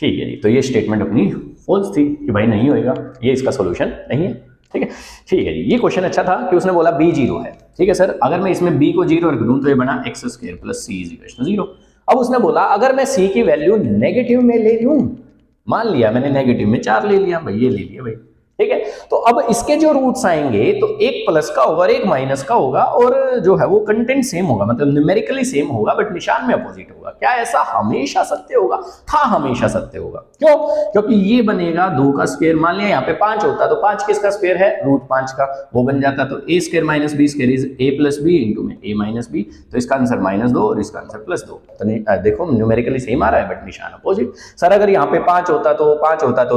ठीक है जी। तो ये स्टेटमेंट अपनी फॉल्स थी कि भाई नहीं होएगा, ये इसका सोल्यूशन नहीं है। ठीक है, ठीक है जी। ये क्वेश्चन अच्छा था कि उसने बोला b 0 है। ठीक है सर, अगर मैं इसमें b को 0 रख दूं तो ये बना x² plus c is equal to 0। अब उसने बोला अगर मैं c की वैल्यू नेगेटिव में ले लूं, मान लिया मैंने नेगेटिव में 4 ले लिया भाई, ये ले लिया भाई। ठीक है, तो अब इसके जो रूट्स आएंगे तो एक प्लस का होगा और एक माइनस का होगा, और जो है वो कंटेंट सेम होगा, मतलब न्यूमेरिकली सेम होगा, बट निशान में अपोजिट होगा। क्या ऐसा हमेशा सत्य होगा? था, हमेशा सत्य होगा। क्यों? क्योंकि ये बनेगा 2 का स्क्वायर, मान लिया यहाँ पे 5 होता तो 5 किसका स्क्वायर है, √5 का, वो बन जाता। तो a² minus b² is a plus b into में a माइनस b। तो इसका आंसर -2 और इसका आंसर +2। तो देखो न्यूमेरिकली सेम आ रहा है बट निशान अपोजिट। सर अगर यहाँ पे 5 होता तो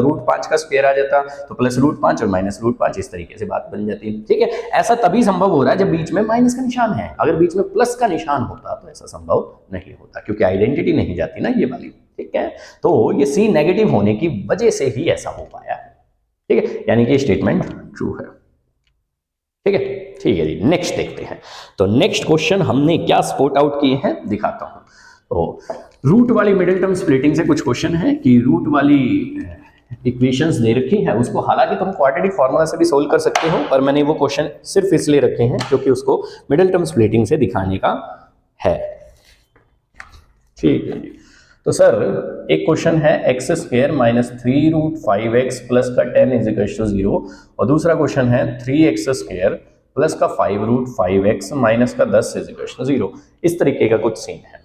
√5 का स्क्वायर आ जाता, तो प्लस √5 और माइनस √5, इस तरीके से बात बन जाती है। ठीक है, ऐसा तभी संभव हो रहा है जब बीच में माइनस का निशान है। अगर बीच में प्लस का निशान होता तो ऐसा संभव नहीं होता, क्योंकि आइडेंटिटी नहीं जाती ना ये वाली। ठीक है, तो ये सी नेगेटिव होने की वजह से ही ऐसा हो पाया है। ठीक है, यानी कि स्टेटमेंट ट्रू है। ठीक है, ठीक है जी। नेक्स्ट देखते हैं। तो नेक्स्ट क्वेश्चन हमने क्या स्पॉट आउट किए हैं दिखाता हूं। तो रूट वाली मिडिल टर्म स्प्लिटिंग से कुछ क्वेश्चन है कि रूट वाली इक्वेशंस दे रखी है, उसको हालांकि तुम क्वाड्रेटिक फार्मूला से भी सोल्व कर सकते हो, पर मैंने वो क्वेश्चन सिर्फ इसलिए रखे हैं क्योंकि उसको मिडिल टर्म स्प्लिटिंग से दिखाने का है। ठीक है जी। तो सर एक क्वेश्चन है x² माइनस 3√5x प्लस का 10 इज इक्वल टू 0, और दूसरा क्वेश्चन है 3x² प्लस का 5√5x माइनस का 10 इज इक्वल टू 0। इस तरीके का कुछ सीन है।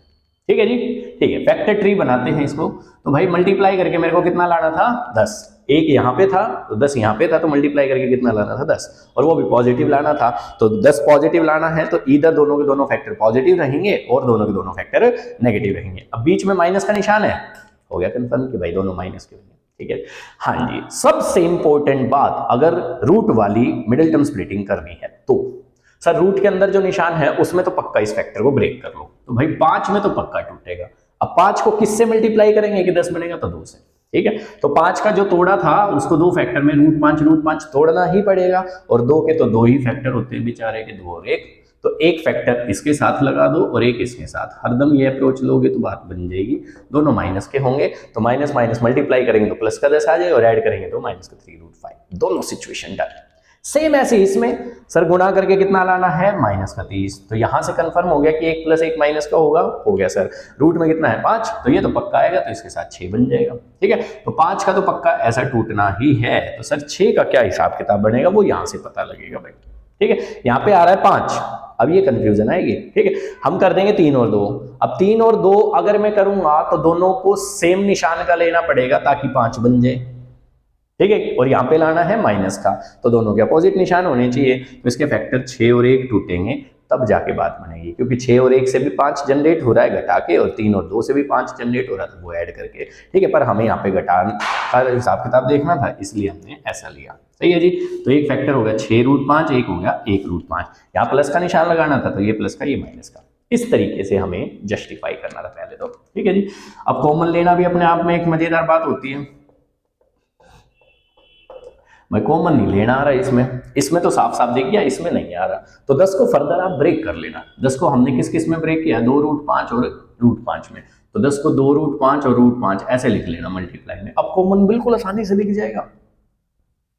ठीक है जी, ठीक है। फैक्टर ट्री बनाते हैं इसको। तो भाई मल्टीप्लाई करके मेरे को कितना लाना था 10, 1 यहाँ पे था तो 10 यहाँ पे था, तो मल्टीप्लाई करके कितना लाना था 10, और वो भी पॉजिटिव लाना था। तो 10 पॉजिटिव लाना है तो इधर दोनों के दोनों फैक्टर पॉजिटिव रहेंगे और दोनों के दोनों फैक्टर नेगेटिव रहेंगे। अब बीच में माइनस का निशान है, हो गया कंफर्म कि भाई दोनों माइनस के होंगे। ठीक है, हाँ जी। सबसे इंपॉर्टेंट बात, अगर रूट वाली मिडिल टर्म स्प्लिटिंग करनी है तो सर रूट के अंदर जो निशान है उसमें तो पक्का इस फैक्टर को ब्रेक कर लो, तो भाई 5 में तो पक्का टूटेगा। अब 5 को किससे मल्टीप्लाई करेंगे कि 10 बनेगा, तो 2 से। ठीक है, तो 5 का जो तोड़ा था उसको दो फैक्टर में रूट 5 तोड़ना ही पड़ेगा, और 2 के तो 2 ही फैक्टर होते हैं बेचारे के, 2 और 1, तो एक फैक्टर इसके साथ लगा दो और एक इसके साथ। हरदम ये अप्रोच लोगे तो बात बन जाएगी, दोनों माइनस के होंगे तो माइनस माइनस मल्टीप्लाई करेंगे तो प्लस का 10 आ जाएगा, और ऐड करेंगे तो माइनस का 3√5, दोनों सिचुएशन डन। सेम ऐसे इसमें सर गुणा करके कितना लाना है, माइनस का 30, तो यहां से कंफर्म हो गया कि 1 + 1 माइनस का होगा, हो गया सर। रूट में कितना है 5, तो ये तो पक्का आएगा, तो इसके साथ 6 बन जाएगा। ठीक है, तो 5 का तो पक्का ऐसा टूटना ही है, तो सर 6 का क्या हिसाब किताब बनेगा वो यहां से पता लगेगा भाई। ठीक है, यहाँ पे आ रहा है 5, अब ये कंफ्यूजन आएगी। ठीक है, हम कर देंगे 3 और 2। अब 3 और 2 अगर मैं करूंगा तो दोनों को सेम निशान का लेना पड़ेगा ताकि 5 बन जाए। ठीक है, और यहाँ पे लाना है माइनस का, तो दोनों के अपोजिट निशान होने चाहिए, तो इसके फैक्टर 6 और 1 टूटेंगे तब जाके बात बनेगी, क्योंकि 6 और 1 से भी 5 जनरेट हो रहा है घटा के, और 3 और 2 से भी 5 जनरेट हो रहा था वो ऐड करके। ठीक है, पर हमें यहाँ पे घटा का हिसाब किताब देखना था, इसलिए हमने ऐसा लिया। सही है जी, तो एक फैक्टर हो गया 6√5, एक हो गया 1√5, यहाँ प्लस का निशान लगाना था तो ये प्लस का ये माइनस का, इस तरीके से हमें जस्टिफाई करना था पहले तो। ठीक है जी, अब कॉमन लेना भी अपने आप में एक मजेदार बात होती है। मैं कॉमन नहीं लेना आ रहा इसमें तो साफ साफ देखिए इसमें नहीं आ रहा, तो 10 को फर्दर आप ब्रेक कर लेना। 10 को हमने किस किस में ब्रेक किया, 2√5 और √5 में, तो 10 को 2√5 और √5 ऐसे लिख लेना मल्टीप्लाई में, अब कॉमन बिल्कुल आसानी से दिख जाएगा।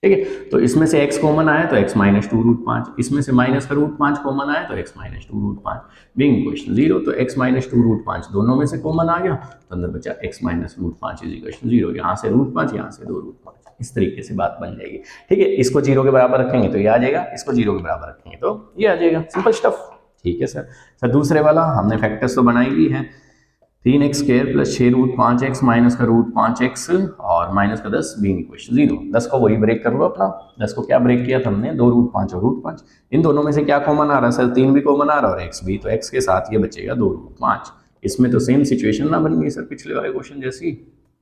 ठीक है, तो इसमें से x कॉमन आया तो x - 2√5, इसमें से माइनस का √5 कॉमन आया तो x - 2√5, बीइंग इक्वल 0, तो x - 2√5 दोनों में से कॉमन आ गया, तो अंदर बचा x - √5 = 0, यहाँ से √5 यहाँ से 2√5, इस तरीके से बात बन जाएगी। ठीक है, इसको 0 के बराबर रखेंगे तो ये आ जाएगा, इसको 0 के बराबर रखेंगे तो ये आ जाएगा, सिंपल स्टफ। ठीक है सर दूसरे वाला हमने फैक्टर्स तो बनाई ली है, 3x² + 6√5x माइनस का √5x और माइनस का 10 बीइंग इक्वल 0। 10 को वही ब्रेक कर लो अपना, 10 को क्या ब्रेक किया था हमने, 2√5 और √5, इन दोनों में से क्या कॉमन आ रहा है सर, 3 भी कॉमन आ रहा है और x भी, तो x के साथ ये बचेगा 2√5। इसमें तो सेम सिचुएशन ना बन गई सर पिछले वाले क्वेश्चन जैसी।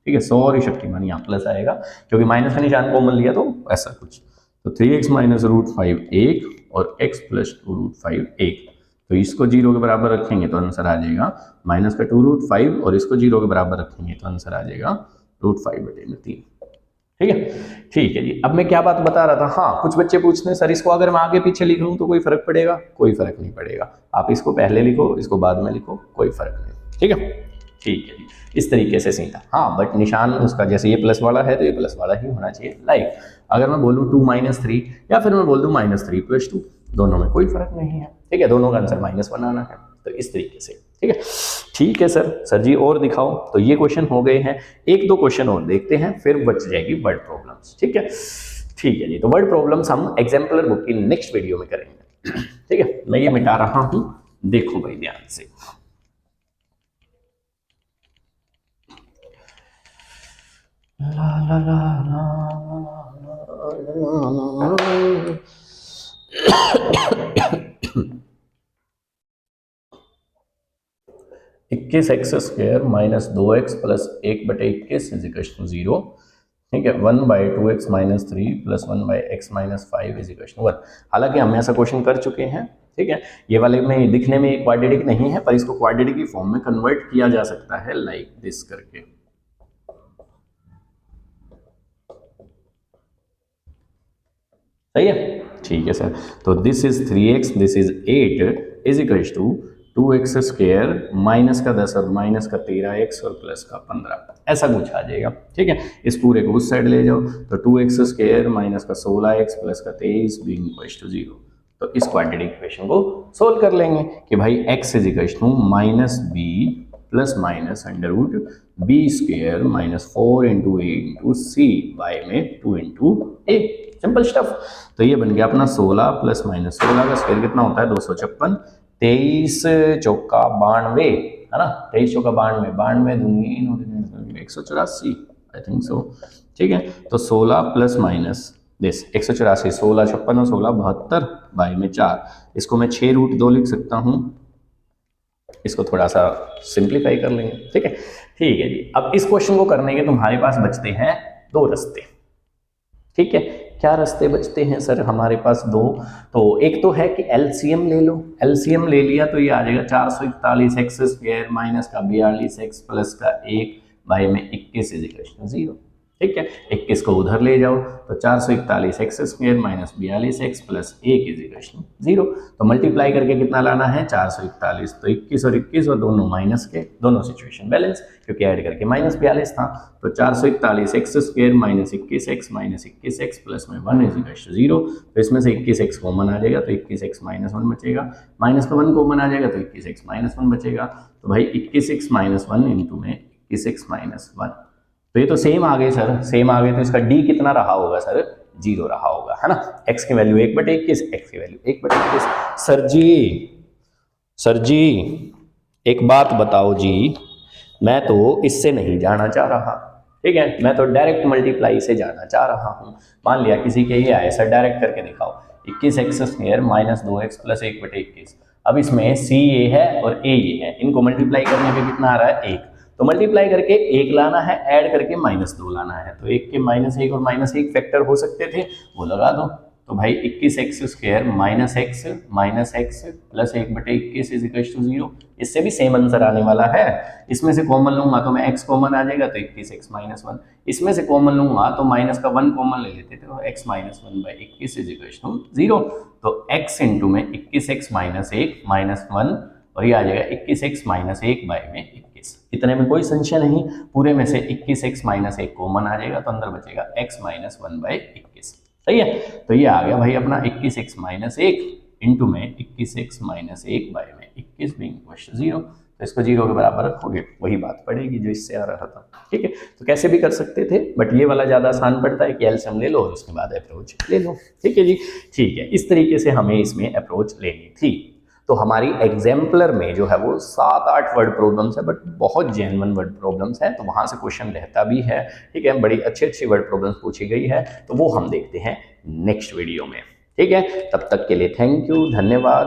ठीक है, 100 और शक्तिमान यहाँ प्लस आएगा क्योंकि माइनस का निशान कॉमन लिया तो ऐसा कुछ, तो 3x - √5 1 और x + 2√5 1, तो इसको 0 के बराबर रखेंगे तो आंसर आ जाएगा माइनस का 2√5, और इसको 0 के बराबर रखेंगे तो आंसर आ जाएगा √5/3। ठीक है जी। अब मैं क्या बात बता रहा था, हाँ कुछ बच्चे पूछते हैं सर इसको अगर मैं आगे पीछे लिख लूँ तो कोई फर्क पड़ेगा, कोई फर्क नहीं पड़ेगा, आप इसको पहले लिखो इसको बाद में लिखो कोई फर्क नहीं। ठीक है जी, इस तरीके से सीधा, हाँ बट निशान उसका जैसे ये प्लस वाला है तो ये प्लस वाला ही होना चाहिए। लाइक अगर मैं बोलूँ 2 - 3 या फिर मैं बोल दूँ -3 + 2, दोनों में कोई फर्क नहीं है। ठीक है, दोनों का आंसर माइनस बनाना है, तो इस तरीके से। ठीक है सर जी और दिखाओ, तो ये क्वेश्चन हो गए हैं, 1-2 क्वेश्चन और देखते हैं फिर बच जाएगी वर्ड प्रॉब्लम्स। ठीक है जी, तो वर्ड प्रॉब्लम्स हम एग्जाम्पलर बुक की नेक्स्ट वीडियो में करेंगे। ठीक है, मैं ये मिटा रहा हूं, देखो भाई ध्यान से। ला ला ला ला (21x² - 2x + 1/21 = 0). ठीक है, 1/2x - 3 + 1/x - 5 = 1। हालांकि हम ऐसा क्वेश्चन कर चुके हैं। ठीक है, ये वाले में दिखने में क्वाड्रेटिक नहीं है पर इसको क्वाड्रेटिक की फॉर्म में कन्वर्ट किया जा सकता है लाइक दिस करके। सही है, ठीक है सर, तो this is 3x, this is 8 = 2x² minus का 10 और माइनस का 13x और प्लस का 15, ऐसा कुछ आ जाएगा। ठीक है, इस पूरे को उस साइड ले जाओ तो 2x² माइनस का 16x प्लस का 23 बीइंग इक्वल टू 0। तो इस क्वाड्रेटिक इक्वेशन को सोल्व कर लेंगे कि भाई x is equal to -b plus minus √b² - 4 × a × c y में 2 × a, सिंपल स्टफ। तो ये बन गया अपना 16 + -16 का स्क्वायर कितना होता है 256, 23 चौका 92 है ना, 23 चौका 92, 92 दूनी 184। I think so. ठीक है, तो 16 प्लस माइनस दिस 184, 16 56 और 16 72 बाई में 4, इसको मैं 6√2 लिख सकता हूँ। इसको थोड़ा सा सिंप्लीफाई कर लेंगे। ठीक है जी। अब इस क्वेश्चन को करने के तुम्हारे पास बचते हैं 2 रास्ते। ठीक है, क्या रास्ते बचते हैं सर हमारे पास 2? तो एक तो है कि एलसीएम ले लो, एलसीएम ले लिया तो ये आ जाएगा 441 एक्स स्क्वायर माइनस का 42 एक्स प्लस का 1 बाई में 21 इज इक्वल टू 0। ठीक है, 21 को उधर ले जाओ तो 441 x square minus 42 x plus 1 is equal to 0। तो मल्टीप्लाई करके कितना लाना है 441, तो 21 और 21 और दोनों माइनस के, दोनों सिचुएशन बैलेंस, क्योंकि ऐड करके माइनस 42 था। तो 441 x square minus 21 x plus में 1 इज इक्वल टू 0। तो इसमें से 21 एक्स कॉमन आ जाएगा तो 21 एक्स माइनस 1 बचेगा, माइनस का 1 कॉमन आ जाएगा तो 21 एक्स माइनस 1 बचेगा। तो भाई 21 एक्स माइनस 1 इंटू में 21 एक्स माइनस 1, तो ये तो सेम आ गए सर, सेम आ गए। तो इसका डी कितना रहा होगा सर? 0 रहा होगा, है ना। x की वैल्यू 1/21, x की वैल्यू 1/21। सर जी एक बात बताओ जी, मैं तो इससे नहीं जाना चाह रहा। ठीक है, मैं तो डायरेक्ट मल्टीप्लाई से जाना चाह रहा हूँ। मान लिया किसी के ये आए सर डायरेक्ट करके दिखाओ, 21 x square minus 2x plus 1/21। अब इसमें c ये है और a ये है, इनको मल्टीप्लाई करने पे कितना आ रहा है? 1। तो मल्टीप्लाई करके 1 लाना है, ऐड करके -2 लाना है। तो 1 के -1 और -1 फैक्टर हो सकते थे, वो लगा दो। तो भाई 21 x square minus x plus 1/21 is equal to 0। इससे भी सेम आंसर आने वाला है। इसमें से कॉमन लूंगा तो मैं x कॉमन आ जाएगा तो 21 एक्स माइनस 1। इसमें से कॉमन लूंगा तो माइनस का 1 कॉमन ले लेते थे तो x minus 1/21 is equal to 0। तो x इंटू में 21 एक्स माइनस 1 माइनस 1 और ये आ जाएगा 21 एक्स माइनस 1 बाई में 21। इतने में कोई संशय नहीं, पूरे में से 21 एक्स माइनस 1 कॉमन आ जाएगा तो अंदर बचेगा x माइनस 1/21। सही है, तो ये आ गया भाई अपना 21 एक्स माइनस 1 इंटू में 21 एक्स माइनस 1 बाई में 21 बीइंग इक्वल टू 0। तो इसको 0 के बराबर रखोगे वही बात पड़ेगी जो इससे आ रहा था। ठीक है, तो कैसे भी कर सकते थे, बट ये वाला ज़्यादा आसान पड़ता है कि एलसीएम ले लो और उसके बाद अप्रोच ले लो। ठीक है जी, ठीक है, इस तरीके से हमें इसमें अप्रोच लेनी थी। तो हमारी एग्जाम्पलर में जो है वो 7-8 वर्ड प्रॉब्लम्स है, बट बहुत जेन्युइन वर्ड प्रॉब्लम्स है, तो वहां से क्वेश्चन रहता भी है। ठीक है, बड़ी अच्छी वर्ड प्रॉब्लम्स पूछी गई है, तो वो हम देखते हैं नेक्स्ट वीडियो में। ठीक है, तब तक के लिए थैंक यू, धन्यवाद।